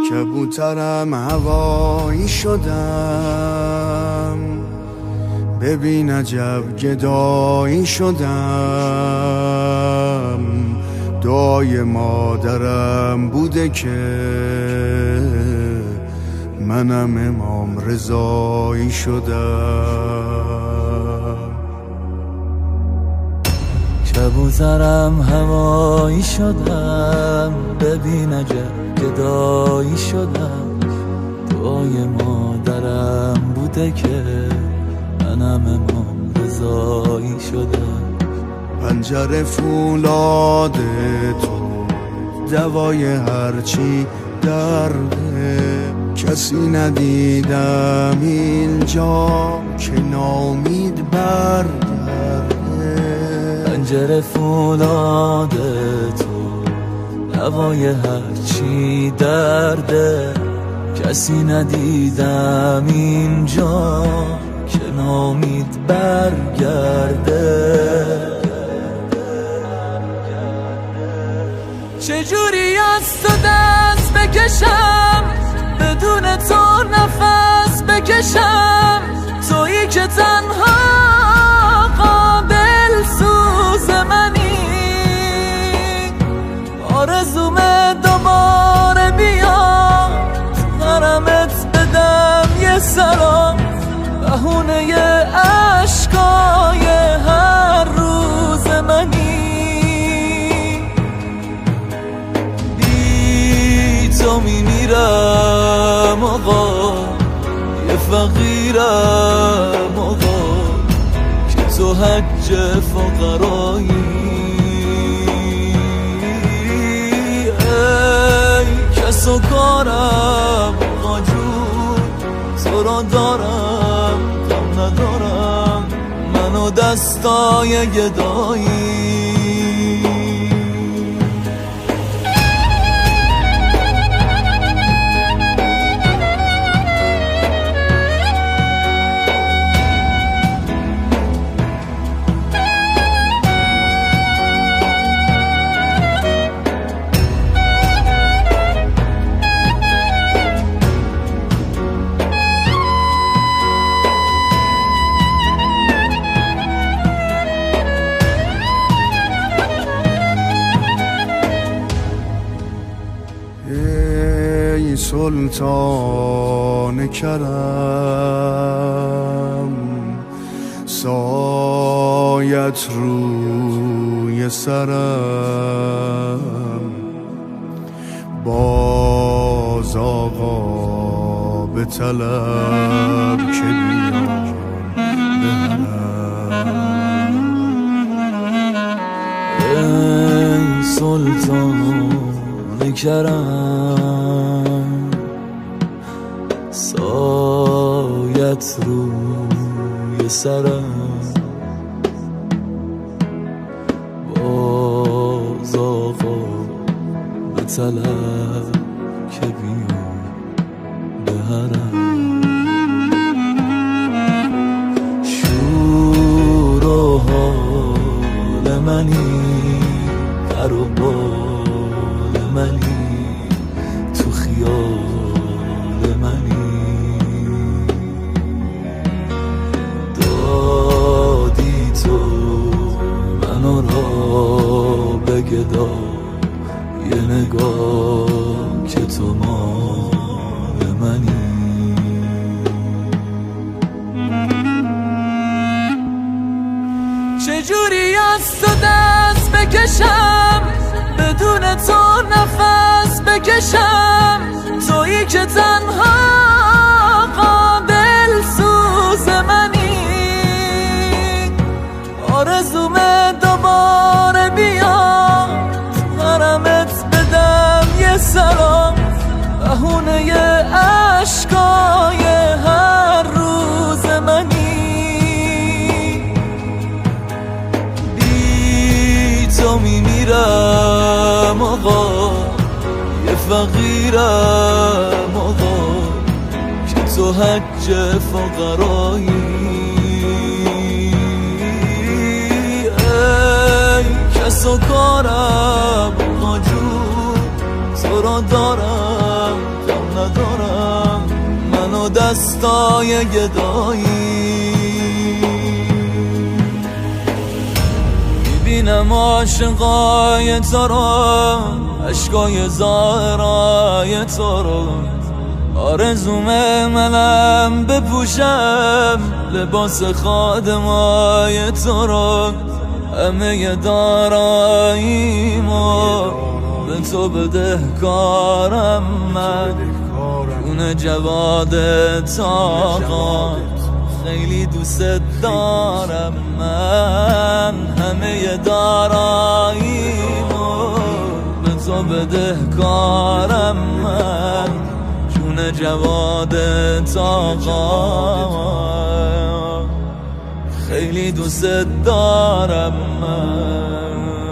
کبوترم هوایی شدم، ببین عجب گدایی شدم. دعای مادرم بوده که منم امام رضایی شدم. کبوترم هوایی شدم، ببین عجب گدایی شدم. دعای مادرم بوده که منم امام رضایی شدم. پنجره فولاد تو دوای هرچی درده، کسی ندیدم اینجا که ناامید برگرده. پنجره فولاد تو دوای هرچی درده، کسی ندیدم اینجا که ناامید برگرده. چجوری از تو دست بکشم، بدون تو نفس بکشم. تویی که تنها قابل سوز منی، آرزومه دوباره بیا حرمت بدم یه سلام. بهونه عشقای هر روز منی، بی تو میمیرم آقا، یه فقیرم آقا، که تو حج فقرایی. ای کس و کارم آقا جون، تو را دارم غم ندارم، منو دستای گدایی. ای سلطان کرم، سایت روی سرم. باز آقا به طلب که بیام بهرم. ای سلطان کرم، سایت روی سرم. باز آقا به طلب که بیام بهرم. شور و حال منی، در و بال منی، تو خیال منی. دادی تو منو را به گدا، یه نگاه که تو مال منی. چجوری از تو دست بکشم، بدون تو نفس بکشم. تویی که تنها قابل سوز منی، آرزومه دوباره بیا حرمت بدم یه سلام. بهونه عشقای هر روز منی، بی تو میمیرم آقا، یه فقیرم آقا، که تو حج فقرایی. ای کس تو کارم ناجور تو را دارم کم ندارم منو دستای گدایی میبینم عاشقای تو را عشقای ظاهرای تو را آرزوم منم بپوشم لباس خادمای تو را همه داراییمو به تو بدهکارم من جون جواد طاقات خیلی دوست دارم من همه داراییمو به تو بدهکارم من جون جواد طاقات خیلی دوست دارم من